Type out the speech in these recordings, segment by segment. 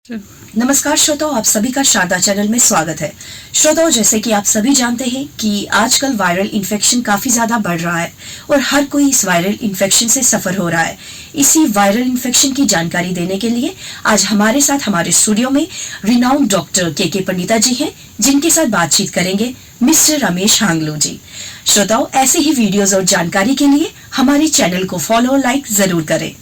नमस्कार श्रोताओं, आप सभी का शारदा चैनल में स्वागत है। श्रोताओं, जैसे कि आप सभी जानते हैं कि आजकल वायरल इन्फेक्शन काफी ज्यादा बढ़ रहा है और हर कोई इस वायरल इन्फेक्शन से सफर हो रहा है। इसी वायरल इन्फेक्शन की जानकारी देने के लिए आज हमारे साथ हमारे स्टूडियो में रिनाउंड डॉक्टर के पंडिता जी हैं, जिनके साथ बातचीत करेंगे मिस्टर रमेश हांगलू जी। श्रोताओं, ऐसे ही वीडियोज और जानकारी के लिए हमारे चैनल को फॉलो और लाइक जरूर करें।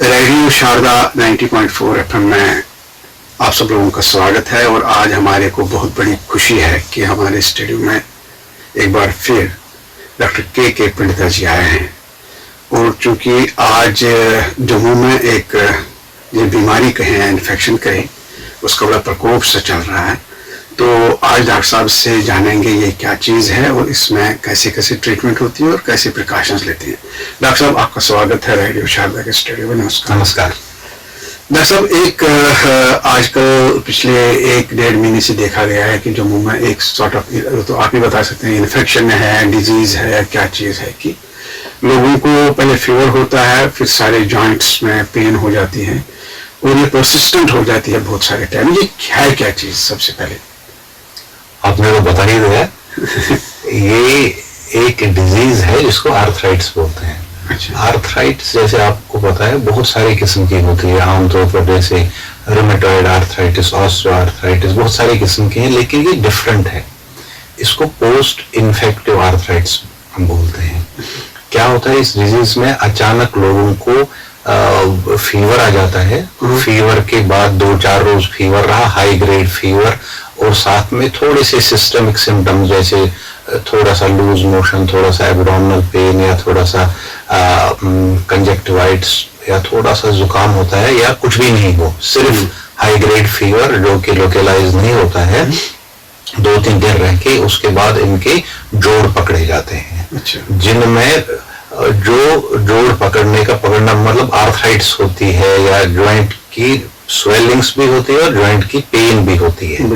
रेडियो शारदा 90.4 FM में आप सब लोगों का स्वागत है। और आज हमारे को बहुत बड़ी खुशी है कि हमारे स्टूडियो में एक बार फिर डॉक्टर के पंडिता जी आए हैं। और चूंकि आज जम्मू में एक ये बीमारी कहें, इन्फेक्शन कहें, उसका बड़ा प्रकोप से चल रहा है, तो आज डॉक्टर साहब से जानेंगे ये क्या चीज़ है और इसमें कैसे कैसे ट्रीटमेंट होती है और कैसे प्रिकॉशंस लेती है। डॉक्टर साहब, आपका स्वागत है रेडियो शारदा के स्टूडियो में। नमस्कार। नमस्कार डॉक्टर साहब, एक आजकल पिछले 1-1.5 महीने से देखा गया है कि जम्मू में एक सॉर्ट ऑफ, तो आप ही बता सकते हैं, इन्फेक्शन है, डिजीज है, क्या चीज़ है कि लोगों को पहले फीवर होता है, फिर सारे जॉइंट्स में पेन हो जाती है और ये परसिस्टेंट हो जाती है बहुत सारे टाइम। ये है क्या चीज़? सबसे पहले आपने तो बता ही दिया। ये एक डिजीज है जिसको आर्थराइटिस बोलते हैं। अच्छा। आर्थराइटिस जैसे आपको पता है बहुत सारी किस्म की होती है। आमतौर पर जैसे रूमेटॉइड आर्थराइटिस, ऑस्टियोआर्थराइटिस, बहुत सारी किस्म की है, लेकिन ये डिफरेंट है। इसको पोस्ट इन्फेक्टिव आर्थराइटिस हम बोलते हैं। क्या होता है इस डिजीज में, अचानक लोगों को फीवर आ जाता है। फीवर के बाद 2-4 रोज फीवर रहा, हाई ग्रेड फीवर, और साथ में थोड़े से सिस्टमिक सिम्टम्स जैसे थोड़ा सा लूज मोशन, थोड़ा सा एब्डोमिनल पेन, या थोड़ा सा कंजक्टिवाइटिस, या थोड़ा सा जुकाम होता है, या कुछ भी नहीं हो, सिर्फ हाई ग्रेड फीवर जो कि लोकलाइज नहीं होता है। 2-3 दिन रह के उसके बाद इनके जोड़ पकड़े जाते हैं। अच्छा। जिनमें जो जोड़ पकड़ना मतलब आर्थराइटिस होती है, या ज्वाइंट की स्वेलिंग्स भी होती है और ज्वाइंट की पेन भी होती है।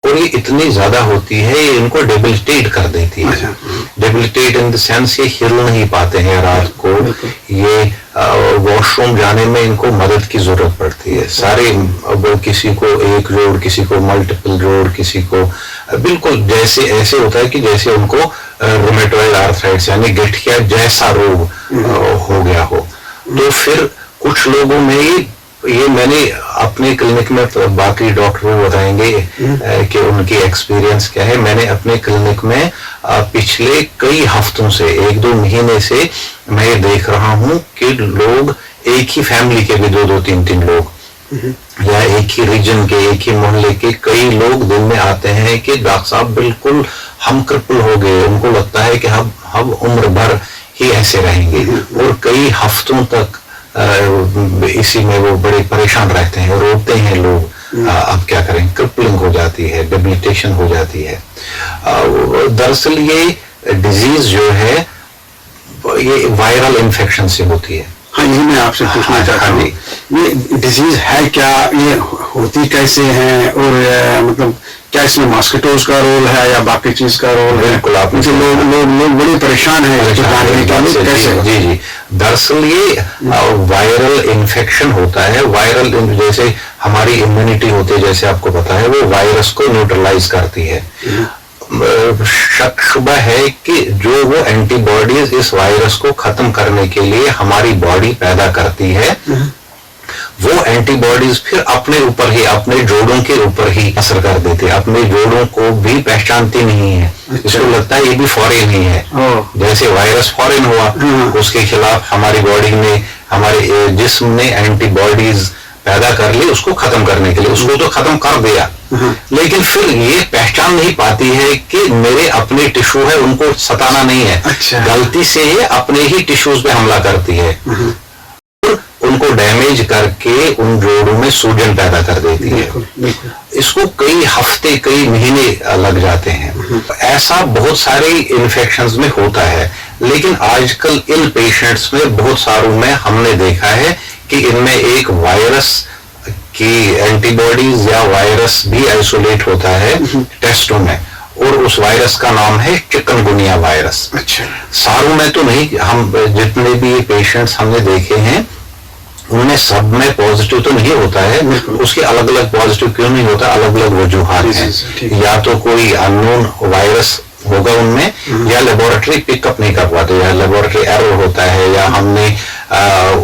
और ये इतनी ज्यादा होती है, ये इनको डेबिलिटेट कर देती है। डेबिलिटेट इन द सेंस ये हिल नहीं पाते हैं रात को, ये वॉशरूम जाने में इनको मदद की जरूरत पड़ती है। सारे किसी को एक जोड़, किसी को मल्टीपल जोड़, किसी को बिल्कुल जैसे ऐसे होता है कि जैसे उनको रूमेटॉइड आर्थराइटिस यानी गठिया जैसा रोग हो गया हो। तो फिर कुछ लोगों में ये मैंने अपने क्लिनिक में, बाकी डॉक्टर बताएंगे कि उनकी एक्सपीरियंस क्या है। मैंने अपने क्लिनिक में पिछले कई हफ्तों से, 1-2 महीने से मैं ये देख रहा हूँ कि लोग एक ही फैमिली के भी 2-2, 3-3 लोग, या एक ही रीजन के, एक ही मोहल्ले के कई लोग दिन में आते हैं कि डॉक्टर साहब बिल्कुल हम क्रिपल हो गए। उनको लगता है कि हम उम्र भर ही ऐसे रहेंगे, और कई हफ्तों तक इसी में वो बड़े परेशान रहते हैं, रोते हैं लोग। अब क्या करें, क्रिपलिंग हो जाती है, डेबिलिटेशन हो जाती है। दरअसल ये डिजीज जो है ये वायरल इन्फेक्शन से होती है। हाँ, यही मैं आपसे पूछना चाहता हूँ, ये डिजीज है क्या, ये होती कैसे है, और मतलब क्या इसमें मॉस्किटोज का रोल है या बाकी चीज का रोल है? बिल्कुल, आप लोग बड़े परेशान हैं इसको जानने के लिए। कैसे? जी, दरअसल ये वायरल इन्फेक्शन होता है। वायरल जैसे हमारी इम्यूनिटी होती है, जैसे आपको पता है, वो वायरस को न्यूट्रलाइज करती है। शक शुबा है कि जो वो एंटीबॉडीज इस वायरस को खत्म करने के लिए हमारी बॉडी पैदा करती है, वो एंटीबॉडीज फिर अपने ऊपर ही, अपने जोड़ों के ऊपर ही असर कर देते हैं। अपने जोड़ों को भी पहचानती नहीं है। इसको लगता है ये भी फॉरेन ही है। जैसे वायरस फॉरेन हुआ, उसके खिलाफ हमारी बॉडी ने, हमारे जिस्म ने एंटीबॉडीज पैदा कर ली उसको खत्म करने के लिए। उसको तो खत्म कर दिया, लेकिन फिर ये पहचान नहीं पाती है कि मेरे अपने टिश्यू है, उनको सताना नहीं है। अच्छा। गलती से ये अपने ही टिश्यूज पे हमला करती है, उनको डैमेज करके उन जोड़ों में सूजन पैदा कर देती है। इसको कई हफ्ते, कई महीने लग जाते हैं। ऐसा बहुत सारे इन्फेक्शंस में होता है, लेकिन आजकल इन पेशेंट्स में बहुत सारों में हमने देखा है कि इनमें एक वायरस की एंटीबॉडीज या वायरस भी आइसोलेट होता है टेस्टों में, और उस वायरस का नाम है चिकनगुनिया वायरस। अच्छा। सारों में तो नहीं, हम जितने भी पेशेंट्स हमने देखे हैं उनमें सब में पॉजिटिव तो नहीं होता है, उसके अलग अलग पॉजिटिव क्यों नहीं होता, अलग अलग वजूहात हैं। या तो कोई अननोन वायरस होगा उनमें, या लेबोरेटरी पिकअप नहीं कर पाते, या लेबोरेटरी एरर होता है, या हमने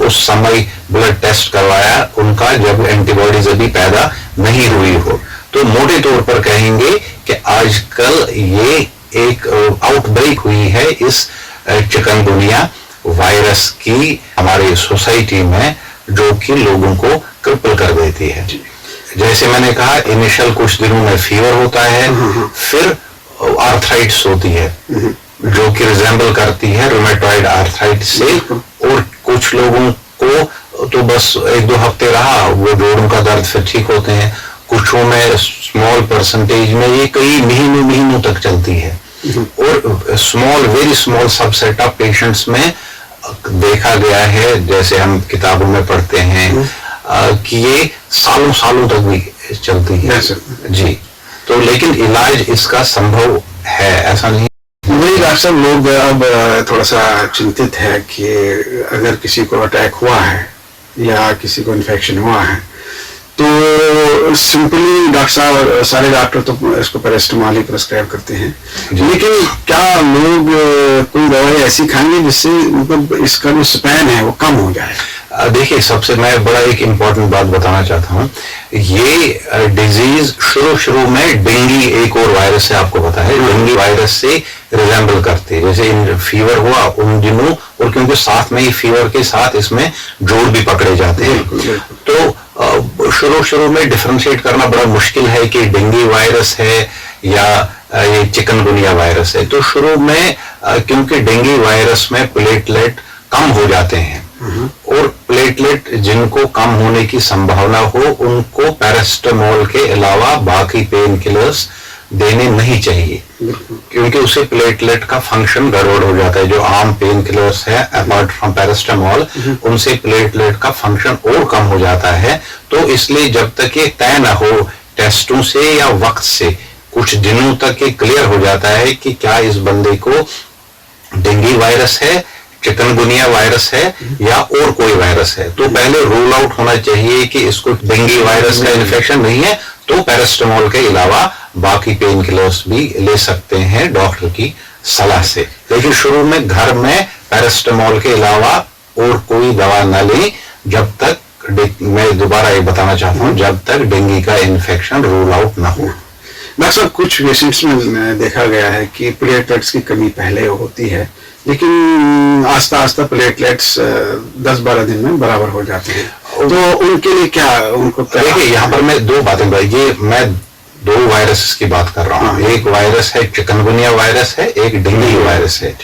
उस समय ब्लड टेस्ट करवाया उनका जब एंटीबॉडीज अभी पैदा नहीं हुई हो। तो मोटे तौर पर कहेंगे कि आजकल ये एक आउटब्रेक हुई है इस चिकनगुनिया वायरस की हमारी सोसाइटी में, जो कि लोगों को क्रिपल कर देती है। जैसे मैंने कहा, इनिशियल कुछ दिनों में फीवर होता है, फिर आर्थराइटिस होती है जो कि रिजेंबल करती है रूमेटॉइड आर्थराइटिस से, और कुछ लोगों को तो बस 1-2 हफ्ते रहा, वो जोड़ों का दर्द फिर ठीक होते हैं। कुछों में स्मॉल परसेंटेज में ये कई महीनों तक चलती है, और small very small subset of patients में देखा गया है, जैसे हम किताबों में पढ़ते हैं कि ये सालों तक भी चलती है जी। तो लेकिन इलाज इसका संभव है, ऐसा नहीं। वही डॉक्टर साहब, लोग अब थोड़ा सा चिंतित है कि अगर किसी को अटैक हुआ है या किसी को इन्फेक्शन हुआ है तो सिंपली डॉक्टर साहब, सारे डॉक्टर तो इसको पैरासिटामोल ही प्रिस्क्राइब करते हैं, लेकिन क्या लोग कोई दवाई ऐसी खाएंगे जिससे मतलब इसका जो स्पैन है वो कम हो जाए? देखिए, सबसे मैं बड़ा एक इम्पोर्टेंट बात बताना चाहता हूँ। ये डिजीज शुरू में डेंगू एक और वायरस से आपको पता है, डेंगू वायरस से रिजेंबल करते हैं। जैसे फीवर हुआ उन दिनों, और क्योंकि साथ में ही फीवर के साथ इसमें जोड़ भी पकड़े जाते हैं, तो शुरू में डिफरेंशिएट करना बड़ा मुश्किल है कि डेंगू वायरस है या ये चिकनगुनिया वायरस है। तो शुरू में क्योंकि डेंगू वायरस में प्लेटलेट कम हो जाते हैं, और प्लेटलेट जिनको कम होने की संभावना हो उनको पैरासिटामोल के अलावा बाकी पेन किलर्स देने नहीं चाहिए, क्योंकि उससे प्लेटलेट का फंक्शन गड़बड़ हो जाता है। जो आम पेन किलर्स है अपार्ट फ्रॉम पैरासिटामोल, उनसे प्लेटलेट का फंक्शन और कम हो जाता है। तो इसलिए जब तक ये तय न हो टेस्टों से या वक्त से, कुछ दिनों तक ये क्लियर हो जाता है कि क्या इस बंदे को डेंगू वायरस है, चिकनगुनिया वायरस है या और कोई वायरस है, तो पहले रूल आउट होना चाहिए कि इसको डेंगू वायरस का इन्फेक्शन नहीं है, तो पैरासिटामोल के अलावा बाकी पेन किलर्स भी ले सकते हैं डॉक्टर की सलाह से। लेकिन शुरू में घर में पैरासिटामोल के अलावा और कोई दवा न लें जब तक, मैं दोबारा ये बताना चाहता हूँ, जब तक डेंगू का इन्फेक्शन रूल आउट ना हो। डॉक्टर साहब, कुछ पेशेंट्स में देखा गया है कि प्लेटलेट्स की कमी पहले होती है, लेकिन आस्ता प्लेटलेट्स 10-12 दिन में बराबर हो जाते हैं, तो उनके लिए क्या, उनको देखिए यहाँ पर मैं 2 बातें, ये मैं 2 वायरस की बात कर रहा हूँ। एक वायरस है चिकनगुनिया वायरस है, एक डेंगू वायरस है।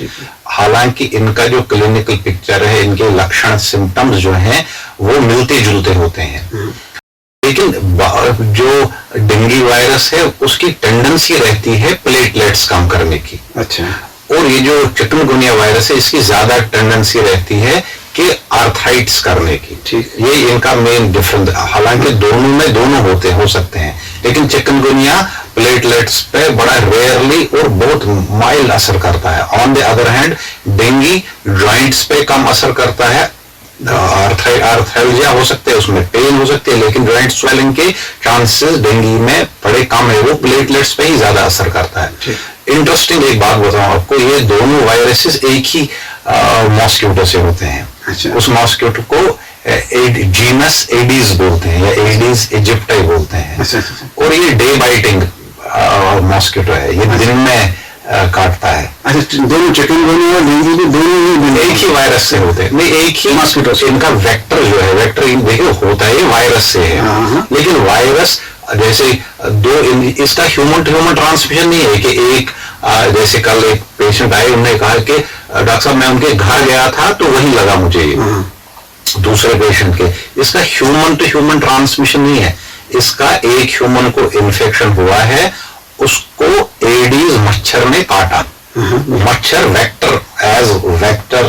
हालांकि इनका जो क्लिनिकल पिक्चर है, इनके लक्षण सिम्टम्स जो हैं वो मिलते जुलते होते हैं, लेकिन जो डेंगू वायरस है उसकी टेंडेंसी रहती है प्लेटलेट्स कम करने की। अच्छा। और ये जो चिकनगुनिया वायरस है इसकी ज्यादा टेंडेंसी रहती है कि आर्थराइटिस करने की। ठीक। ये इनका मेन डिफरेंस, हालांकि दोनों में दोनों हो सकते हैं, लेकिन चिकनगुनिया प्लेटलेट्स पे बड़ा रेयरली और बहुत माइल्ड असर करता है। On the other hand dengue joints पे कम असर करता है, आर्थराइडिया हो सकते हैं, उसमें पेन हो सकती है, लेकिन जॉइंट स्वेलिंग के चांसेस डेंगू में बड़े कम है, वो प्लेटलेट्स पे ही ज्यादा असर करता है। इंटरेस्टिंग एक बात बताऊं आपको, ये दोनों वायरसेस एक ही मॉस्किटो से होते हैं। अच्छा। उस मॉस्किटो को जीनस एडीज बोलते हैं या एडीज इजिप्टाई बोलते हैं। अच्छा। और ये डे बाइटिंग मॉस्किटो है, ये दिन में काटता है। अच्छा, दोनों चिकनगुनिया और डेंगू भी दोनों एक ही वायरस से होते हैं, नहीं एक ही मॉस्किटो से। इनका वेक्टर जो है, वेक्टर देखिए होता है वायरस से है, लेकिन वायरस जैसे इसका ह्यूमन टू ह्यूमन ट्रांसमिशन नहीं है कि एक जैसे कल एक पेशेंट आए, उन्होंने कहा कि डॉक्टर साहब मैं उनके घर गया था तो वही लगा मुझे दूसरे पेशेंट के। इसका ह्यूमन टू ह्यूमन ट्रांसमिशन नहीं है, इसका एक ह्यूमन को इन्फेक्शन हुआ है, उसको एडीज मच्छर ने काटा, मच्छर वेक्टर एज वेक्टर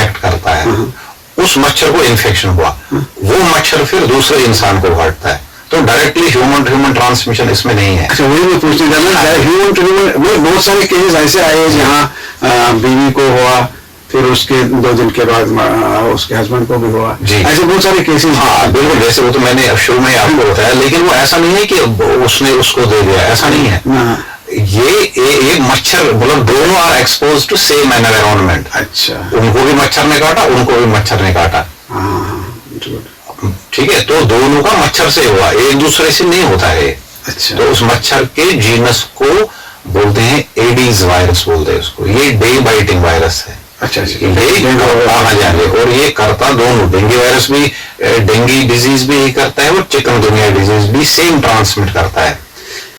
एक्ट करता है, उस मच्छर को इन्फेक्शन हुआ, वो मच्छर फिर दूसरे इंसान को काटता है, तो directly human to human transmission इसमें नहीं है। अच्छा, वही मैं पूछने जा रहा हूँ, ह्यूमन टू ह्यूमन बहुत सारे केसेस ऐसे आए जहाँ बीवी को हुआ, फिर उसके 2 दिन के बाद उसके हस्बैंड को भी हुआ, ऐसे बहुत सारे केसेस। हाँ बिल्कुल, जैसे वो तो मैंने शुरू में आपको बताया, लेकिन वो ऐसा नहीं है कि उसने उसको दे दिया, ऐसा नहीं है। ये मच्छर, मतलब दोनों are expose to same environment. अच्छा, उनको भी मच्छर ने काटा, उनको भी मच्छर ने काटा। ठीक है, तो दोनों का मच्छर से हुआ, एक दूसरे से नहीं होता है। अच्छा, तो उस मच्छर के जीनस को बोलते हैं एडीज वायरस बोलते हैं उसको। ये डे बाइटिंग वायरस है। अच्छा, और ये करता दोनों, डेंगू वायरस भी, डेंगू डिजीज भी करता है और चिकनगुनिया डिजीज भी सेम ट्रांसमिट करता है।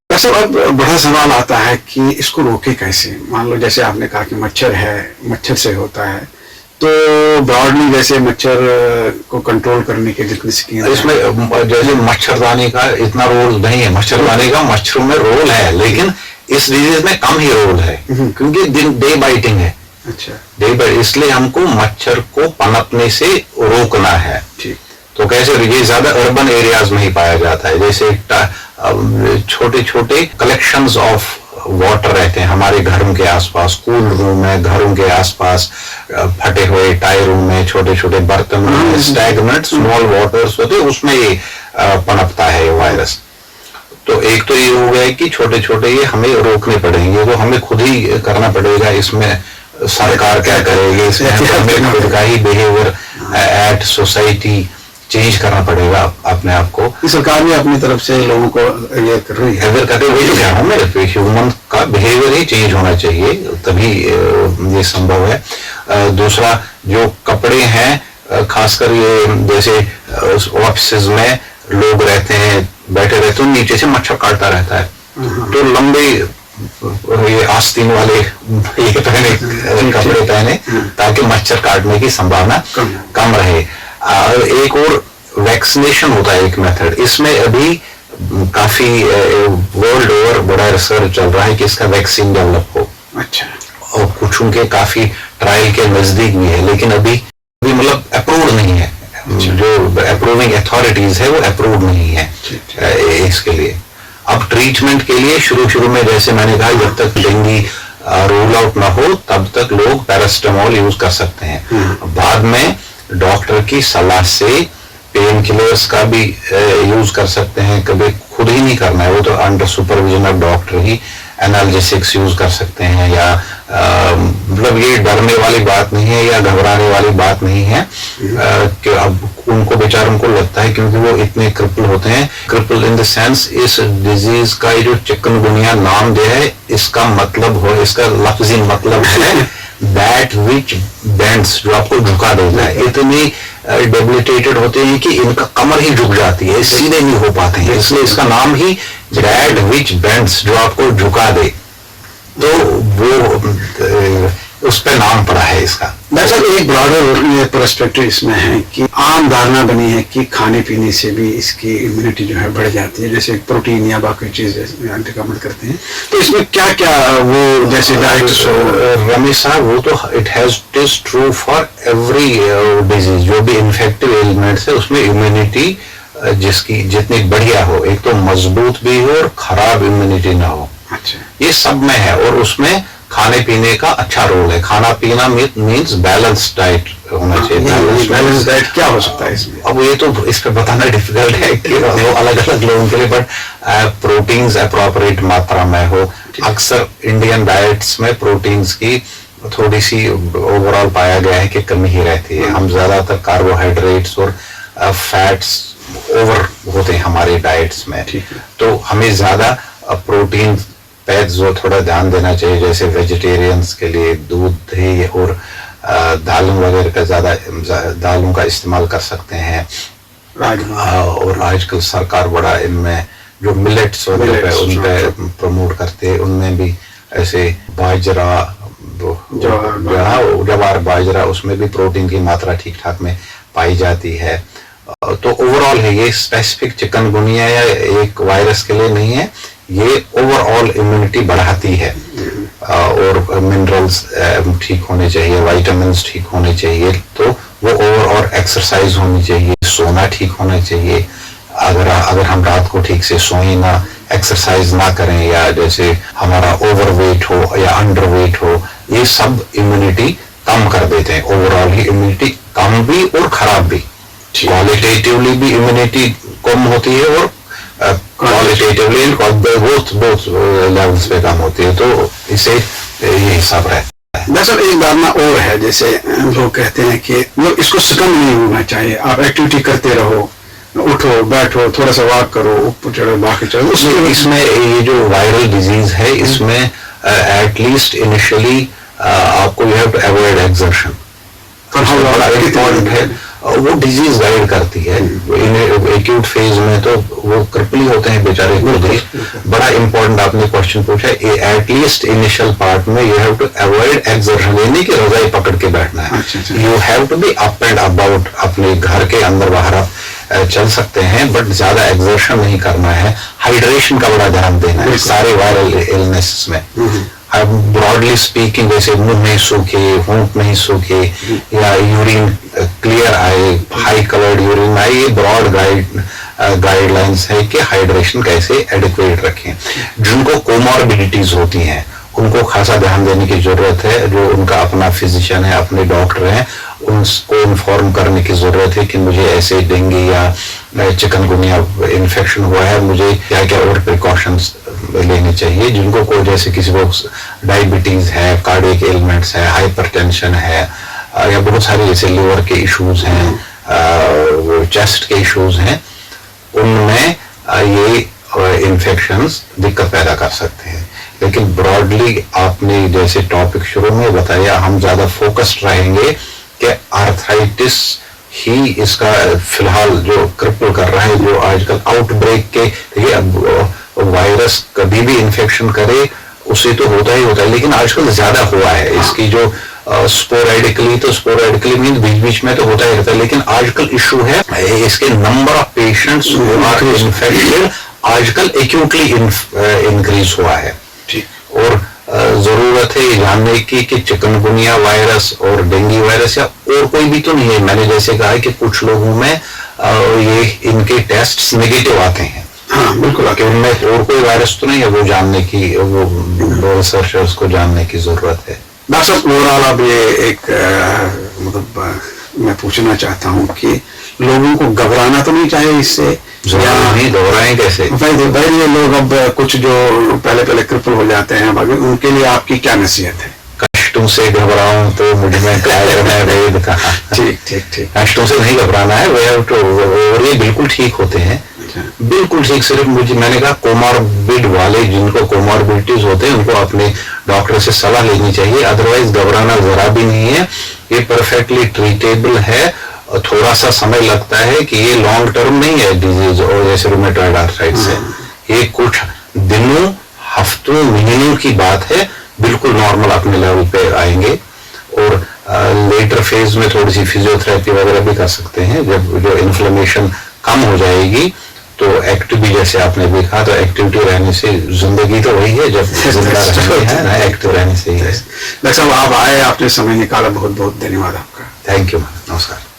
वैसे अब बड़ा सवाल आता है कि इसको रोके कैसे। मान लो जैसे आपने कहा कि मच्छर है, मच्छर से होता है, तो ब्रॉडली जैसे मच्छर को कंट्रोल करने के जितनी स्कीम, इसमें जैसे मच्छरदानी का इतना रोल नहीं है। मच्छरदानी का मच्छरों में रोल है, लेकिन इस डिजीज में कम ही रोल है, क्योंकि डे बाइटिंग है। अच्छा, डे बाइट, इसलिए हमको मच्छर को पनपने से रोकना है। ठीक। तो कैसे, ये ज्यादा अर्बन एरियाज में ही पाया जाता है। जैसे छोटे छोटे कलेक्शंस ऑफ वाटर रहते हैं हमारे घरों के आसपास, कूल रूम है, घरों के आसपास फटे हुए टायरों में, छोटे छोटे बर्तन में स्टैग्नेंट स्मॉल वाटर्स होते हैं, उसमें ये पनपता है ये वायरस। तो एक तो ये हो गया कि छोटे छोटे ये हमें रोकने पड़ेंगे, तो हमें खुद ही करना पड़ेगा। इसमें सरकार क्या करेगी, इसमें हमें खुद का ही बिहेवियर एट सोसाइटी चेंज करना पड़ेगा अपने आप को। सरकार भी अपनी तरफ से लोगों को ये कर रही है, अगर कहते वही तो कह रहा हूँ मैं, ह्यूमन का बिहेवियर ही चेंज होना चाहिए, तभी ये संभव है। दूसरा, जो कपड़े हैं, खासकर ये जैसे ऑफिस में लोग रहते हैं, बैठे रहते हैं, नीचे से मच्छर काटता रहता है, तो लंबे ये आस्तीन वाले ये कपड़े पहने, ताकि मच्छर काटने की संभावना कम रहे। एक और वैक्सीनेशन होता है एक मेथड, इसमें अभी काफी वर्ल्ड ओवर बड़ा रिसर्च चल रहा है कि इसका वैक्सीन डेवलप हो। अच्छा, और कुछ उनके काफी ट्रायल के नजदीक भी है, लेकिन अभी मतलब अप्रूव नहीं है। जो अप्रूविंग अथॉरिटीज है वो अप्रूव नहीं है इसके लिए। अब ट्रीटमेंट के लिए शुरू में जैसे मैंने कहा, जब तक डेंगू रूल आउट ना हो तब तक लोग पैरास्टामोल यूज कर सकते हैं। बाद में डॉक्टर की सलाह से पेन किलर्स का भी यूज कर सकते हैं। कभी खुद ही नहीं करना है, वो तो under supervision of doctor he analgesics use कर सकते हैं। या मतलब ये डरने वाली बात नहीं है या घबराने वाली बात नहीं है कि अब उनको बेचारों को लगता है, क्योंकि वो इतने क्रिपल होते हैं। क्रिपल इन द सेंस, इस डिजीज का जो चिकनगुनिया नाम जो है, इसका मतलब हो, इसका लफ्जी मतलब है दैट विच बेंड्स, जो आपको झुका देता है। इतनी डेबिलिटेटेड होते हैं कि इनका कमर ही झुक जाती है, सीधे नहीं हो पाते हैं, इसलिए इसका नाम ही दैट विच बेंड्स, जो आपको झुका दे, तो वो उस पे नाम पड़ा है इसका। दरअसल एक ब्रॉडर पर्सपेक्टिव इसमें है कि आम धारणा बनी है कि खाने पीने से भी इसकी इम्यूनिटी जो है बढ़ जाती है, जैसे प्रोटीन या बाकी चीज रिकमेंड करते हैं। तो इसमें क्या क्या वो जैसे डाइट, रमेश साहब, वो तो it is true for every disease, जो भी इन्फेक्टिव एलिमेंट्स है उसमें इम्यूनिटी जिसकी जितनी बढ़िया हो, एक तो मजबूत भी हो और खराब इम्यूनिटी ना हो। अच्छा, ये सब में है, और उसमें खाने पीने का अच्छा रोल है। खाना पीना मीन्स बैलेंस डाइट होना चाहिए। बैलेंस डाइट क्या हो सकता है इसमें? अब ये तो इस पे बताना डिफिकल्ट है कि वो अलग अलग लोगों के लिए, बट प्रोटीन्स अप्रोप्रिएट मात्रा में हो। अक्सर इंडियन डाइट्स में प्रोटीन्स की थोड़ी सी ओवरऑल पाया गया है कि कमी ही रहती है। हम ज्यादातर कार्बोहाइड्रेट्स और फैट्स ओवर होते हैं हमारी डाइट्स में, तो हमें ज्यादा प्रोटीन पे जो थोड़ा ध्यान देना चाहिए। जैसे वेजिटेरियंस के लिए दूध, दही और दालों वगैरह का ज्यादा दालों का इस्तेमाल कर सकते हैं। और आजकल सरकार बड़ा इनमें जो मिलेट्स वगैरह है उन पे प्रमोट करते हैं, उनमें भी ऐसे बाजरा, जवार बाजरा, उसमें भी प्रोटीन की मात्रा ठीक ठाक में पाई जाती है। तो ओवरऑल है, ये स्पेसिफिक चिकनगुनिया या एक वायरस के लिए नहीं है, ये ओवरऑल इम्यूनिटी बढ़ाती है। और मिनरल्स ठीक होने चाहिए, विटामिन्स ठीक होने चाहिए, तो वो ओवरऑल एक्सरसाइज होनी चाहिए, सोना ठीक होना चाहिए, अगर हम रात को ठीक से सोएं ना, एक्सरसाइज ना करें, या जैसे हमारा ओवरवेट हो या अंडरवेट हो, ये सब इम्यूनिटी कम कर देते हैं। ओवरऑल ही इम्यूनिटी कम भी और खराब भी, क्वालिटेटिवली भी इम्यूनिटी कम होती है और क्वालिटेटिवली बोथ लेवल्स पे कम होती है। तो इसे ये हिसाब है। दरअसल एक धारणा और है, जैसे लोग कहते हैं कि मतलब इसको सिकम नहीं होना चाहिए, आप एक्टिविटी करते रहो, उठो बैठो, थोड़ा सा वॉक करो, ऊपर चढ़ो, बाकी चढ़ो। इसमें ये जो वायरल डिजीज है, इसमें एटलीस्ट इनिशियली आपको you have to avoid exertion, बड़ा इम्पोर्टेंट है। वो डिजीज गाइड करती है। एक्यूट फेज में तो वो क्रिपली होते हैं बेचारे खुद ही। बड़ा इंपॉर्टेंट आपने क्वेश्चन पूछा, एटलीस्ट इनिशियल पार्ट में you have to avoid exertion, यानी कि रजाई पकड़ के बैठना है। You have to be up and about, अपने घर के अंदर बाहर आप चल सकते हैं, बट ज्यादा एक्सर्शन नहीं करना है। हाइड्रेशन का बड़ा ध्यान देना है सारे वायरल इलनेस में। ब्रॉडली स्पीकिंग, जैसे मुंह नहीं सूखे, होंठ नहीं सूखे, या यूरिन क्लियर आए, हाई कलर्ड यूरिन आए, ये ब्रॉड गाइडलाइंस है कि हाइड्रेशन कैसे एडिक्वेट रखें। जिनको कोमॉर्बिडिटीज होती हैं उनको खासा ध्यान देने की जरूरत है। जो उनका अपना फिजिशियन है, अपने डॉक्टर हैं, उनको इन्फॉर्म करने की जरूरत है कि मुझे ऐसे डेंगू या चिकनगुनिया इन्फेक्शन हुआ है, मुझे क्या क्या और प्रिकॉशंस लेने चाहिए। जिनको को जैसे किसी को डायबिटीज है, कार्डियक एलिमेंट्स है, हाइपरटेंशन है, या बहुत सारे जैसे लिवर के इश्यूज हैं, चेस्ट के इश्यूज हैं, उनमें ये इन्फेक्शंस दिक्कत पैदा कर सकते हैं। लेकिन ब्रॉडली आपने जैसे टॉपिक शुरू में बताया, हम ज्यादा फोकस्ड रहेंगे कि आर्थराइटिस ही इसका फिलहाल जो क्रिपल कर रहा है, जो आजकल आउटब्रेक के, देखिए अब वायरस कभी भी इन्फेक्शन करे उसे तो होता ही होता है, लेकिन आजकल ज्यादा हुआ है। इसकी जो स्पोरेडिकली मीन बीच बीच में तो होता ही रहता है, लेकिन आजकल इशू है इसके number of patients who are infected आजकल एक्यूटली इंक्रीज हुआ है। और जरूरत है जानने की कि चिकनगुनिया वायरस और डेंगू वायरस या और कोई भी तो नहीं है। मैंने जैसे कहा कि कुछ लोगों में ये इनके टेस्ट नेगेटिव आते हैं। हाँ बिल्कुल, कि उनमें और कोई वायरस तो नहीं है, वो जानने की, वो रिसर्चर्स को जानने की जरूरत है। डॉक्टर साहब, ओवरऑल अब ये एक मतलब मैं पूछना चाहता हूँ कि लोगों को घबराना तो नहीं चाहिए इससे, या नहीं घबराएं कैसे? भाई ये लोग अब कुछ जो पहले क्रिपल हो जाते हैं, अभी उनके लिए आपकी क्या नसीहत है? कष्टों से घबराऊं तो मुझ में क्या करना है, वेद कहा। ठीक। कष्टों से नहीं घबराना है, और ये बिल्कुल ठीक होते हैं, बिल्कुल ठीक। सिर्फ मैंने कहा कोमॉर्बिड वाले, जिनको कोमॉर्बिडिटीज होते हैं, उनको अपने डॉक्टर से सलाह लेनी चाहिए। अदरवाइज घबराना जरा भी नहीं है, ये परफेक्टली ट्रीटेबल है। थोड़ा सा समय लगता है कि ये लॉन्ग टर्म नहीं है डिजीज, और जैसे रूमेटॉइड आर्थराइटिस है, ये कुछ दिनों, हफ्तों, महीनों की बात है, बिल्कुल नॉर्मल अपने लेवल पे आएंगे। और लेटर फेज में थोड़ी सी फिजियोथेरेपी वगैरह भी कर सकते हैं। जब जो इन्फ्लेमेशन कम हो जाएगी तो एक्टिविटी, जैसे आपने भी कहा, तो एक्टिविटी रहने से जिंदगी तो वही है, जब जिंदा रहना है ना, एक्टिव रहने से ही है। डॉक्टर साहब आप आए, आपने समय निकाला, बहुत बहुत धन्यवाद आपका। थैंक यू, नमस्कार।